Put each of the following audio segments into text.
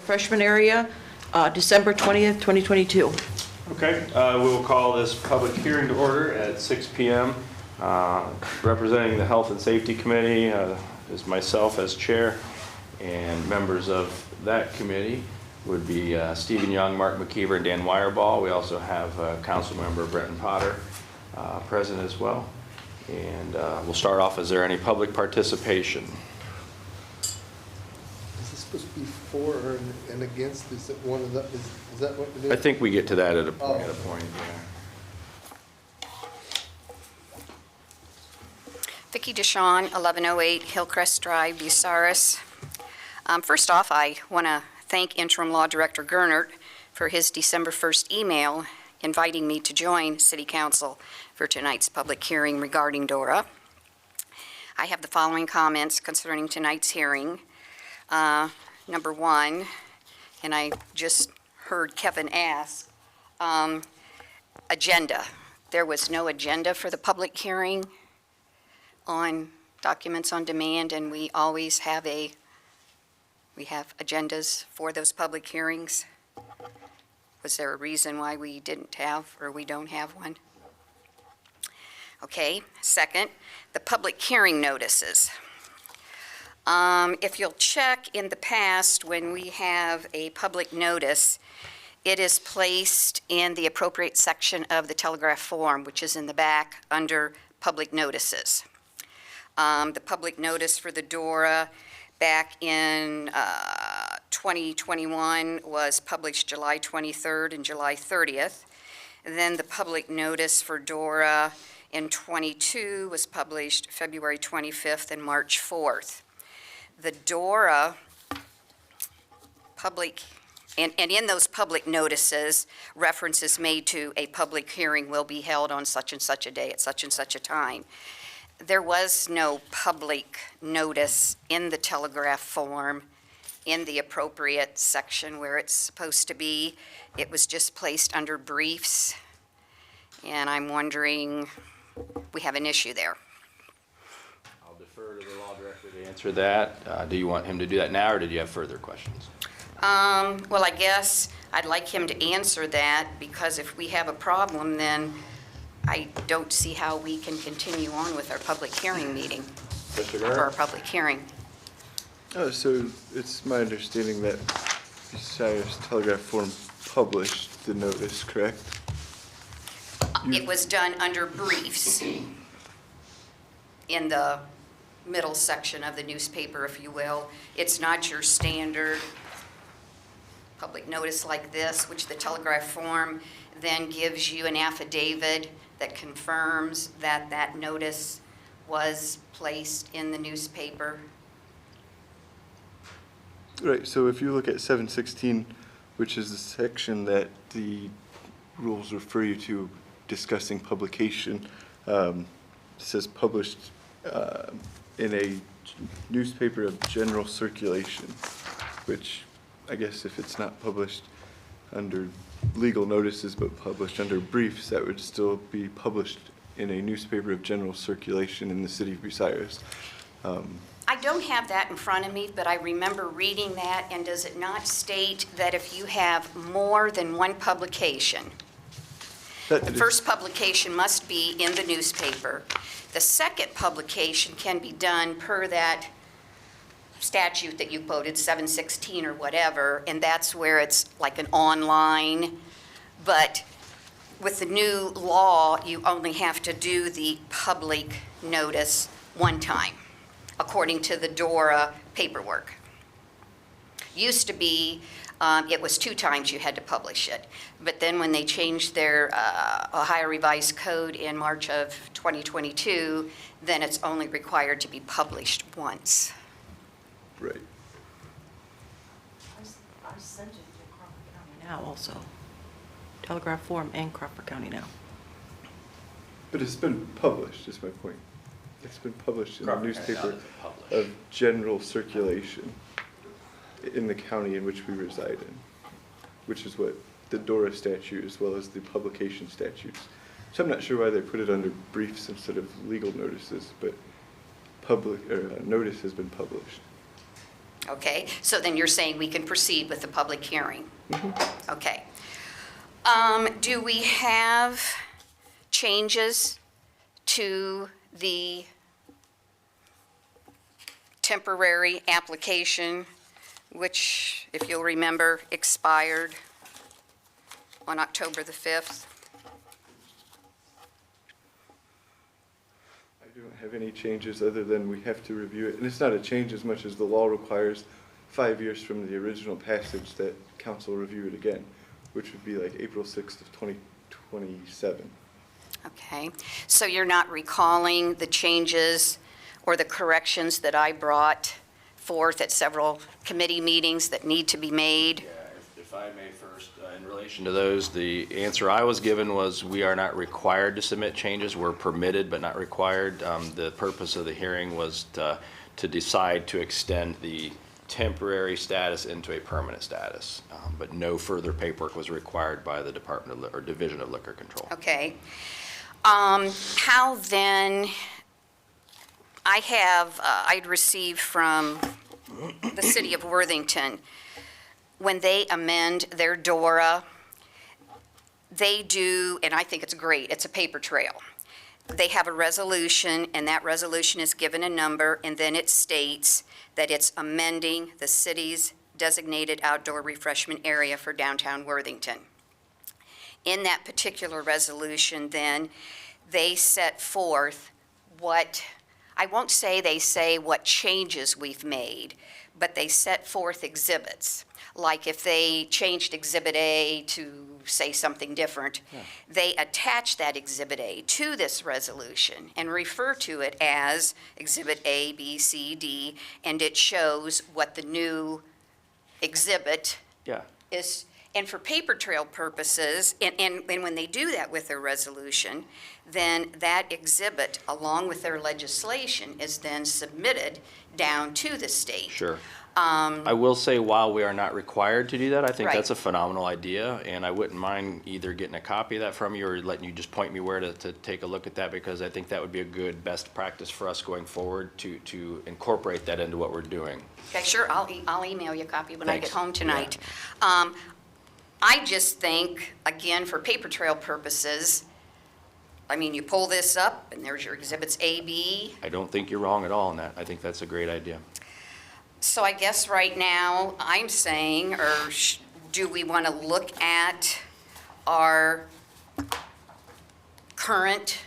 Refreshment Area, December 20th, 2022. Okay, we will call this public hearing to order at 6 p.m. Representing the Health and Safety Committee is myself as chair, and members of that committee would be Stephen Young, Mark McKeever, and Dan Wireball. We also have Council Member Brenton Potter present as well. And we'll start off, is there any public participation? Is this supposed to be for or and against? Is it one of the, is that what it is? I think we get to that at a point, yeah. Vicki Deshawn, 1108 Hillcrest Drive, Bucyrus. First off, I want to thank Interim Law Director Gernert for his December 1st email inviting me to join City Council for tonight's public hearing regarding DORA. I have the following comments concerning tonight's hearing. Number one, and I just heard Kevin ask, agenda. There was no agenda for the public hearing on documents on demand, and we always have agendas for those public hearings. Was there a reason why we didn't have, or we don't have one? Okay, second, the public hearing notices. If you'll check in the past, when we have a public notice, it is placed in the appropriate section of the telegraph form, which is in the back under public notices. The public notice for the DORA back in 2021 was published July 23rd and July 30th. And then the public notice for DORA in 22 was published February 25th and March 4th. The DORA public, and in those public notices, references made to a public hearing will be held on such and such a day at such and such a time. There was no public notice in the telegraph form in the appropriate section where it's supposed to be. It was just placed under briefs, and I'm wondering, we have an issue there. I'll defer to the law director to answer that. Do you want him to do that now, or did you have further questions? Well, I guess I'd like him to answer that, because if we have a problem, then I don't see how we can continue on with our public hearing meeting, or our public hearing. So it's my understanding that Bucyrus Telegraph Form published the notice, correct? It was done under briefs in the middle section of the newspaper, if you will. It's not your standard public notice like this, which the telegraph form then gives you an affidavit that confirms that that notice was placed in the newspaper. Right, so if you look at 716, which is the section that the rules refer you to discussing publication, it says published in a newspaper of general circulation, which I guess if it's not published under legal notices but published under briefs, that would still be published in a newspaper of general circulation in the city of Bucyrus. I don't have that in front of me, but I remember reading that, and does it not state that if you have more than one publication, the first publication must be in the newspaper. The second publication can be done per that statute that you quoted, 716 or whatever, and that's where it's like an online. But with the new law, you only have to do the public notice one time, according to the DORA paperwork. Used to be, it was 2 times you had to publish it. But then when they changed their Ohio Revised Code in March of 2022, then it's only required to be published once. Right. I sent it to Crawford County Now also. Telegraph form and Crawford County Now. But it's been published, is my point. It's been published in a newspaper of general circulation in the county in which we reside in, which is what the DORA statute as well as the publication statutes. So I'm not sure why they put it under briefs instead of legal notices, but public notice has been published. Okay, so then you're saying we can proceed with the public hearing? Okay. Do we have changes to the temporary application, which, if you'll remember, expired on October the 5th? I don't have any changes other than we have to review it. And it's not a change as much as the law requires 5 years from the original passage that council review it again, which would be like April 6th of 2027. Okay, so you're not recalling the changes or the corrections that I brought forth at several committee meetings that need to be made? Yeah, if I may first, in relation to those, the answer I was given was we are not required to submit changes. We're permitted but not required. The purpose of the hearing was to decide to extend the temporary status into a permanent status, but no further paperwork was required by the Department of or Division of Liquor Control. Okay. How then, I'd received from the city of Worthington, when they amend their DORA, they do, and I think it's great, it's a paper trail. They have a resolution, and that resolution is given a number, and then it states that it's amending the city's designated outdoor refreshment area for downtown Worthington. In that particular resolution, then, they set forth what, I won't say they say what changes we've made, but they set forth exhibits. Like if they changed Exhibit A to say something different, they attach that Exhibit A to this resolution and refer to it as Exhibit A, B, C, D, and it shows what the new exhibit Yeah. is. And for paper trail purposes, and when they do that with their resolution, then that exhibit, along with their legislation, is then submitted down to the state. Sure. I will say, while we are not required to do that, I think Right. that's a phenomenal idea, and I wouldn't mind either getting a copy of that from you or letting you just point me where to take a look at that, because I think that would be a good best practice for us going forward to incorporate that into what we're doing. Okay, sure, I'll email you a copy when I get Thanks. home tonight. I just think, again, for paper trail purposes, I mean, you pull this up, and there's your exhibits A, B. I don't think you're wrong at all in that. I think that's a great idea. So I guess right now, I'm saying, or do we want to look at our current,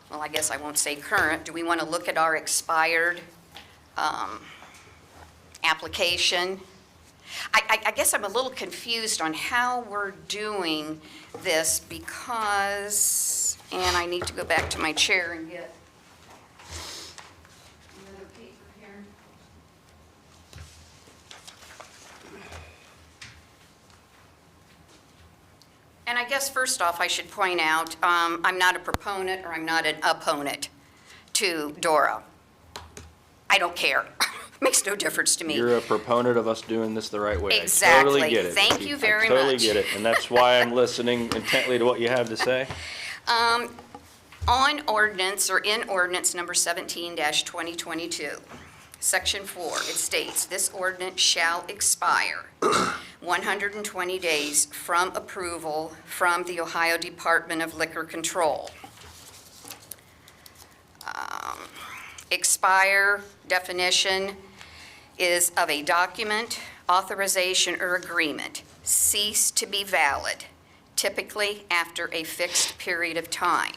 well, I guess I won't say current, do we want to look at our expired application? I guess I'm a little confused on how we're doing this because, and I need to go back to my chair and get another paper here. And I guess first off, I should point out, I'm not a proponent or I'm not an opponent to DORA. I don't care. Makes no difference to me. You're a proponent of us doing this the right way. Exactly. I totally get it. Thank you very I totally much. get it, and that's why I'm listening intently to what you have to say. On ordinance, or in ordinance number 17-2022, section 4, it states, "This ordinance shall expire 120 days from approval from the Ohio Department of Liquor Control." Expire definition is of a document, authorization, or agreement cease to be valid, typically after a fixed period of time.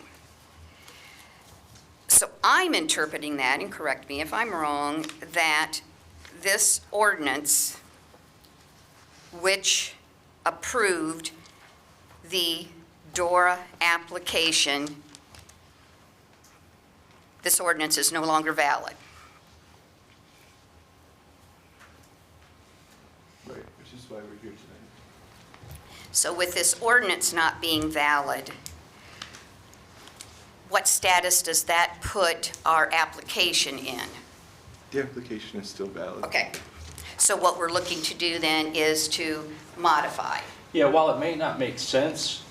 So I'm interpreting that, and correct me if I'm wrong, that this ordinance, which approved the DORA application, this ordinance is no longer valid. Right, which is why we're here tonight. So with this ordinance not being valid, what status does that put our application in? The application is still valid. Okay, so what we're looking to do then is to modify. Yeah, while it may not make sense,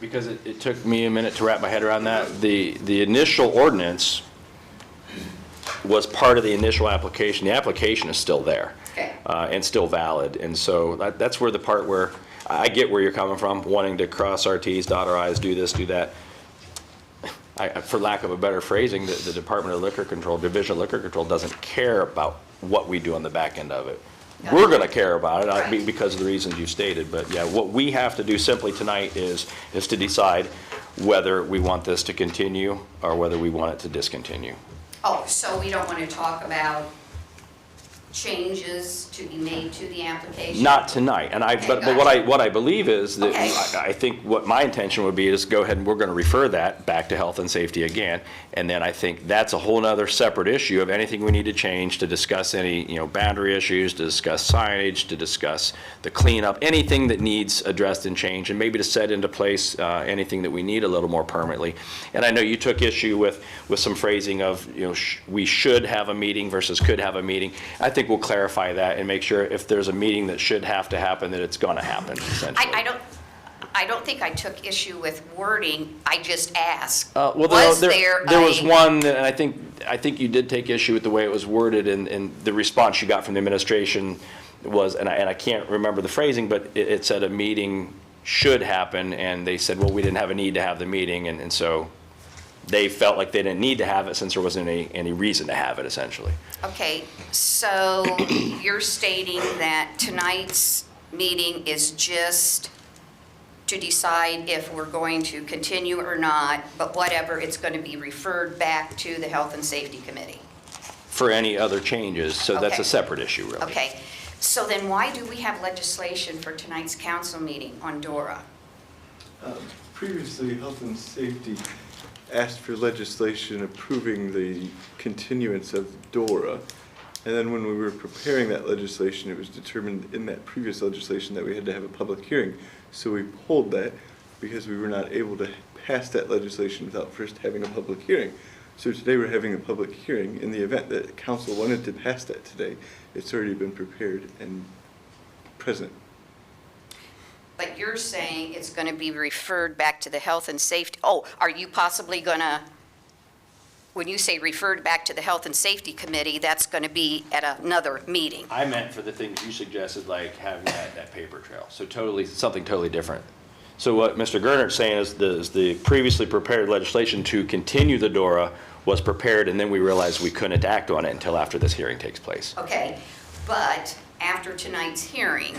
because it took me a minute to wrap my head around that, the initial ordinance was part of the initial application. The application is still there. Okay. And still valid. And so that's where the part where I get where you're coming from, wanting to cross our Ts, dot our Is, do this, do that. For lack of a better phrasing, the Department of Liquor Control, Division of Liquor Control doesn't care about what we do on the back end of it. We're going to care about it Right. because of the reasons you stated. But yeah, what we have to do simply tonight is to decide whether we want this to continue or whether we want it to discontinue. Oh, so we don't want to talk about changes to be made to the application? Not tonight, and Okay, but gotcha. what I believe is that, Okay. I think what my intention would be is go ahead and we're gonna refer that back to health and safety again, and then I think that's a whole nother separate issue of anything we need to change, to discuss any, boundary issues, to discuss signage, to discuss the cleanup, anything that needs addressed and changed, and maybe to set into place, anything that we need a little more permanently. And I know you took issue with some phrasing of, we should have a meeting versus could have a meeting. I think we'll clarify that and make sure if there's a meeting that should have to happen, that it's gonna happen, essentially. I don't think I took issue with wording, I just asked. Well, Was there there was a- one, and I think you did take issue with the way it was worded, and the response you got from the administration was, and I can't remember the phrasing, but it said a meeting should happen, and they said, well, we didn't have a need to have the meeting, and so they felt like they didn't need to have it since there wasn't any reason to have it, essentially. Okay, so you're stating that tonight's meeting is just to decide if we're going to continue or not, but whatever, it's going to be referred back to the Health and Safety Committee. For any other changes, so that's Okay. a separate issue, really. Okay, so then why do we have legislation for tonight's council meeting on DORA? Previously, Health and Safety asked for legislation approving the continuance of DORA. And then when we were preparing that legislation, it was determined in that previous legislation that we had to have a public hearing. So we pulled that because we were not able to pass that legislation without first having a public hearing. So today we're having a public hearing. In the event that council wanted to pass that today, it's already been prepared and present. But you're saying it's going to be referred back to the Health and Safety, oh, are you possibly going to, when you say referred back to the Health and Safety Committee, that's going to be at another meeting? I meant for the things you suggested, like having that paper trail, so something totally different. So what Mr. Gernert's saying is the previously prepared legislation to continue the DORA was prepared, and then we realized we couldn't act on it until after this hearing takes place. Okay, but after tonight's hearing,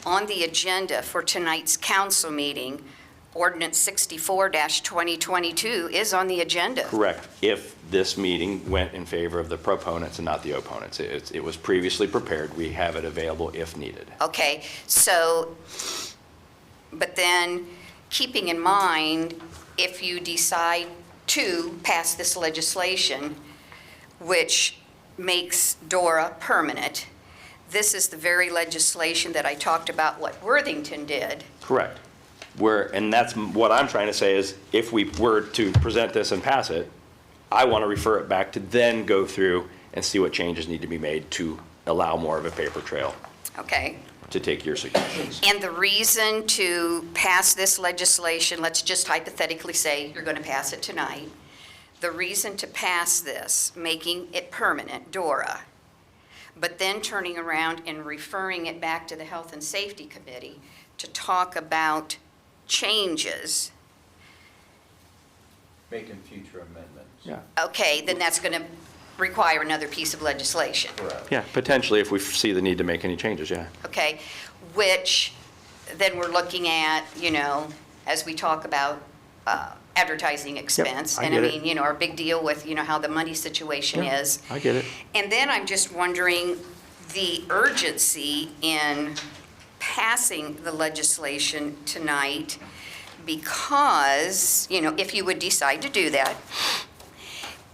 on the agenda for tonight's council meeting, Ordinance 64-2022 is on the agenda. Correct, if this meeting went in favor of the proponents and not the opponents. It was previously prepared, we have it available if needed. Okay, so, but then, keeping in mind, if you decide to pass this legislation, which makes DORA permanent, this is the very legislation that I talked about what Worthington did. Correct. And that's what I'm trying to say is, if we were to present this and pass it, I want to refer it back to then go through and see what changes need to be made to allow more of a paper trail, Okay? to take your suggestions. And the reason to pass this legislation, let's just hypothetically say you're going to pass it tonight. The reason to pass this, making it permanent, DORA, but then turning around and referring it back to the Health and Safety Committee to talk about changes, Making future amendments. Yeah. okay, then that's going to require another piece of legislation. Correct. Yeah, potentially if we see the need to make any changes, yeah. Okay, which then we're looking at, as we talk about advertising expense. I And I get it. mean, our big deal with, how the money situation Yeah, is. I get it. And then I'm just wondering the urgency in passing the legislation tonight, because, if you would decide to do that,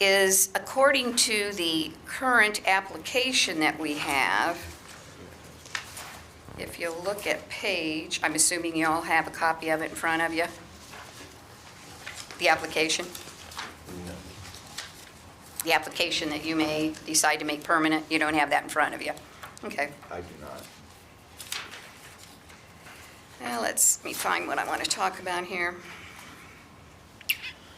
is according to the current application that we have, if you look at page, I'm assuming you all have a copy of it in front of you? The application? The application that you may decide to make permanent, you don't have that in front of you? Okay. I do not. Well, let me find what I want to talk about here.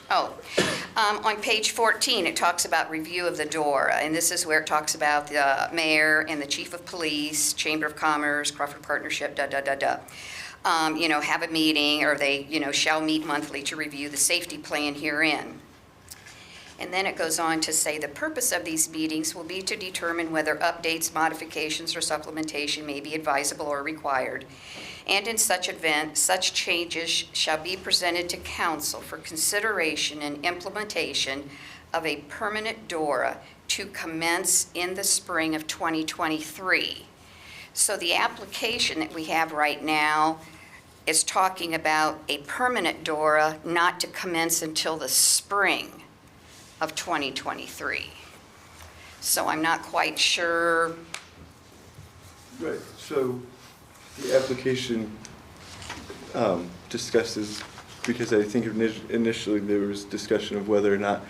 On page 14, it talks about review of the DORA, and this is where it talks about the mayor and the chief of police, Chamber of Commerce, Crawford Partnership, have a meeting, or they, shall meet monthly to review the safety plan herein. And then it goes on to say the purpose of these meetings will be to determine whether updates, modifications, or supplementation may be advisable or required. And in such event, such changes shall be presented to council for consideration and implementation of a permanent DORA to commence in the spring of 2023. So the application that we have right now is talking about a permanent DORA not to commence until the spring of 2023. So I'm not quite sure. Right, so the application discusses, because I think initially there was discussion of whether or not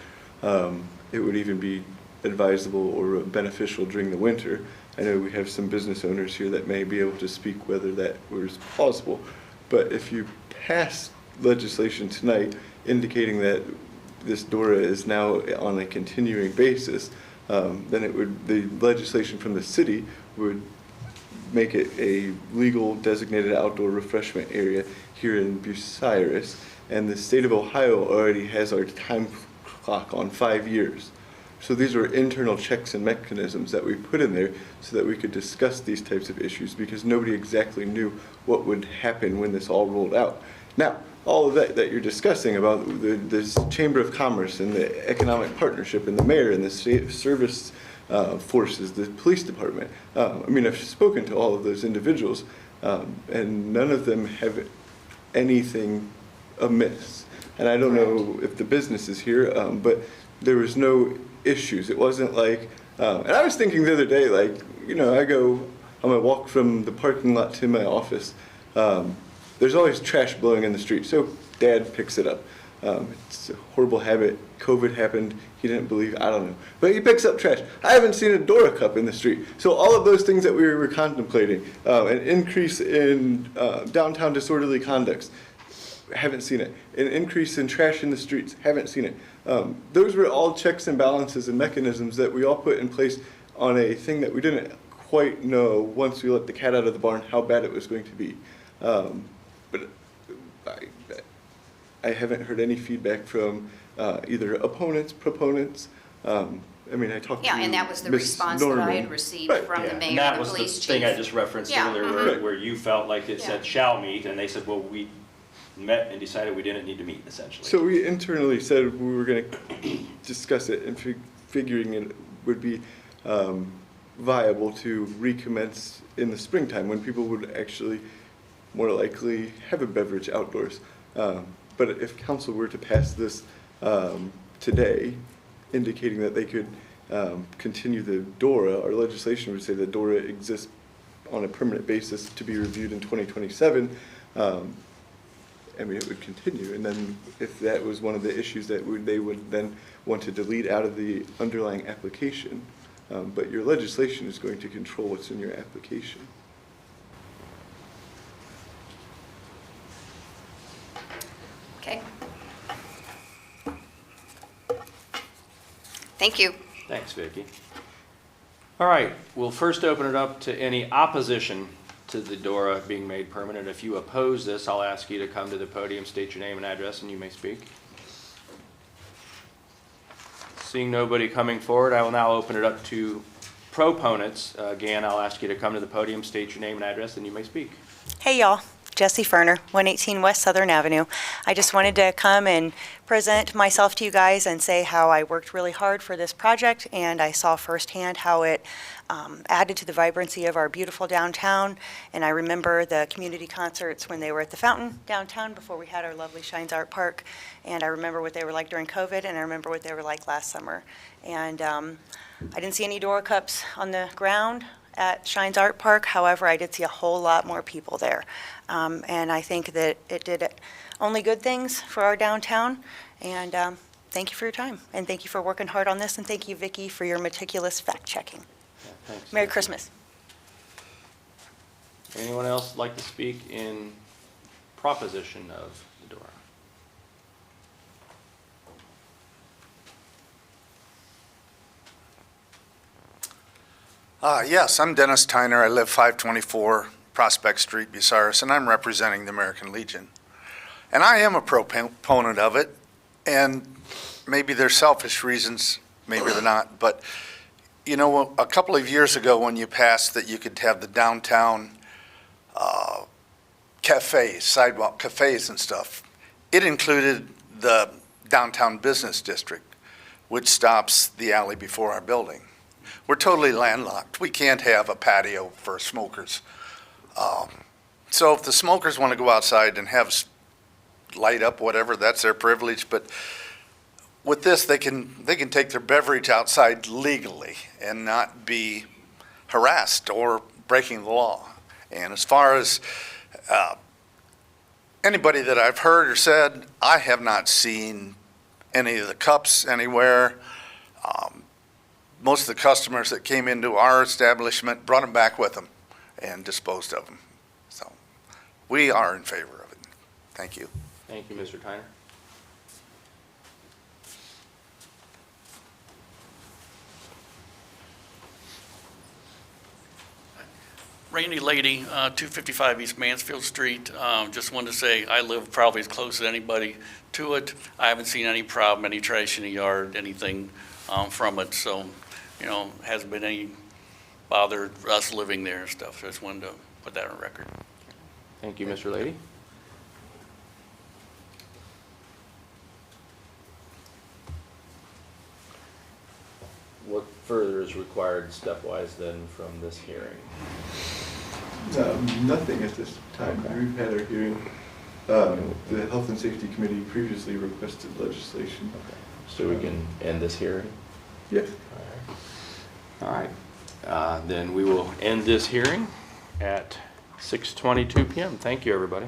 it would even be advisable or beneficial during the winter. I know we have some business owners here that may be able to speak whether that was plausible. But if you pass legislation tonight indicating that this DORA is now on a continuing basis, then the legislation from the city would make it a legal designated outdoor refreshment area here in Bucyrus. And the state of Ohio already has our time clock on 5 years. So these were internal checks and mechanisms that we put in there so that we could discuss these types of issues, because nobody exactly knew what would happen when this all rolled out. Now, all of that you're discussing about this Chamber of Commerce and the economic partnership and the mayor and the service forces, the police department. I've spoken to all of those individuals, and none of them have anything amiss. And I don't know if the business is here, but there was no issues. It wasn't like, and I was thinking the other day, I go on my walk from the parking lot to my office. There's always trash blowing in the street, so Dad picks it up. It's a horrible habit. COVID happened. He didn't believe, I don't know. But he picks up trash. I haven't seen a DORA cup in the street. So all of those things that we were contemplating, an increase in downtown disorderly conducts, haven't seen it. An increase in trash in the streets, haven't seen it. Those were all checks and balances and mechanisms that we all put in place on a thing that we didn't quite know once we let the cat out of the barn how bad it was going to be. But I haven't heard any feedback from either opponents, proponents. I talked to And that was the Ms. response Norman. that I had received Right. from the And mayor that and the was police the chief. thing I just referenced Yeah, earlier, where you felt like it Yeah. said shall meet, and they said, well, we met and decided we didn't need to meet, essentially. So we internally said we were going to discuss it and figuring it would be viable to recommence in the springtime when people would actually more likely have a beverage outdoors. But if council were to pass this today, indicating that they could continue the DORA, our legislation would say that DORA exists on a permanent basis to be reviewed in 2027. It would continue. And then if that was one of the issues that they would then want to delete out of the underlying application. But your legislation is going to control what's in your application. Okay. Thank you. Thanks, Vicki. All right, we'll first open it up to any opposition to the DORA being made permanent. If you oppose this, I'll ask you to come to the podium, state your name and address, and you may speak. Seeing nobody coming forward, I will now open it up to proponents. Again, I'll ask you to come to the podium, state your name and address, and you may speak. Hey y'all, Jessie Ferner, 118 West Southern Avenue. I just wanted to come and present myself to you guys and say how I worked really hard for this project, and I saw firsthand how it added to the vibrancy of our beautiful downtown. And I remember the community concerts when they were at the fountain downtown before we had our lovely Shines Art Park. And I remember what they were like during COVID, and I remember what they were like last summer. And I didn't see any DORA cups on the ground at Shines Art Park. However, I did see a whole lot more people there. And I think that it did only good things for our downtown. And thank you for your time. And thank you for working hard on this. And thank you, Vicki, for your meticulous fact-checking. Yeah, thanks. Merry Christmas. Anyone else like to speak in proposition of the DORA? Yes, I'm Dennis Tyner. I live 524 Prospect Street, Bucyrus, and I'm representing the American Legion. And I am a proponent of it, and maybe they're selfish reasons, maybe they're not, but you know, a couple of years ago when you passed that you could have the downtown cafes, sidewalk cafes and stuff, it included the downtown business district, which stops the alley before our building. We're totally landlocked. We can't have a patio for smokers. So if the smokers want to go outside and have light up, whatever, that's their privilege. But with this, they can take their beverage outside legally and not be harassed or breaking the law. And as far as anybody that I've heard or said, I have not seen any of the cups anywhere. Most of the customers that came into our establishment brought them back with them and disposed of them. So we are in favor of it. Thank you. Thank you, Mr. Tyner. Randy Lady, 255 East Mansfield Street. Just wanted to say I live probably as close as anybody to it. I haven't seen any problem, any trash in the yard, anything from it. So, you know, hasn't been any bother us living there and stuff. So I just wanted to put that on record. Thank you, Mr. Lady. What further is required stepwise then from this hearing? Nothing at this time. Okay. We've had our hearing. The Health and Safety Committee previously requested legislation. Okay. So we can end this hearing? Yes. All right. Then we will end this hearing at 6:22 p.m. Thank you, everybody.